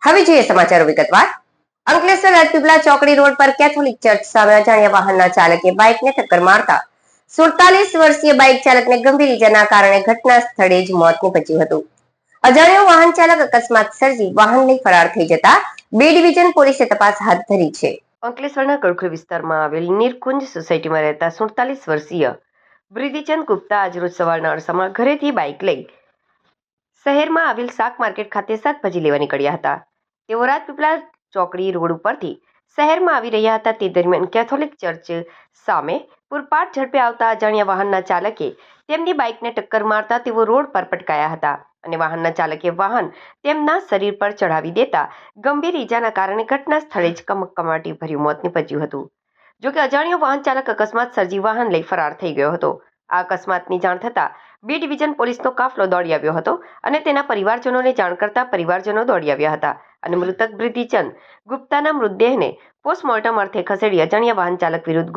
હવે જોઈએ સમાચારો વિગતવાર. અંકલેશ્વર રાજપીપળા ચોકડી રોડ પર કેથોલિક ચર્ચ સામે અજાણ્યા વાહનના ચાલકે બાઇકને ટક્કર મારતા 47 વર્ષીય બાઇક ચાલકને ગંભીર ઈજાના કારણે ઘટના સ્થળે જ મોત નીપજ્યું હતું. અજાણ્યો વાહન ચાલક અકસ્માત સર્જી વાહન લઈ ફરાર થઈ જતા B ડિવિઝન પોલીસે તપાસ હાથ ધરી છે. અંકલેશ્વરના કડખોલ વિસ્તારમાં આવેલ નીરકુંજ સોસાયટીમાં રહેતા 47 વર્ષીય બ્રિધિચંદ ગુપ્તા આજરોજ સવારના અરસામાં ઘરેથી બાઇક લઈ શહેરમાં આવેલ શાક માર્કેટ ખાતે શાકભાજી લેવા નીકળ્યા હતા. તેઓ રાજપીપળા ચોકડી રોડ ઉપરથી શહેરમાં આવી રહ્યા હતા. તે દરમિયાન કેથોલિક ચર્ચ સામે પૂરપાટ ઝડપે આવતા અજાણ્યા વાહનના ચાલકે તેમની બાઇકને ટક્કર મારતા તેઓ રોડ પર પટકાયા હતા અને વાહનના ચાલકે વાહન તેમના શરીર પર ચઢાવી દેતા ગંભીર ઈજાના કારણે ઘટના સ્થળે જ કમકમાટી ભર્યું મોત નીપજ્યું હતું. જોકે અજાણ્યો વાહન ચાલક અકસ્માત સર્જી વાહન લઈ ફરાર થઈ ગયો હતો. આ અકસ્માતની જાણ થતાં B ડિવિઝન પોલીસનો કાફલો દોડી આવ્યો હતો અને તેના પરિવારજનોને જાણ કરતા પરિવારજનો દોડી આવ્યા હતા અને મૃતક બ્રિધિચંદ ગુપ્તાના મૃતદેહને પોસ્ટમોર્ટમ અર્થે ખસેડી અજાણ્યા વાહન ચાલક વિરુદ્ધ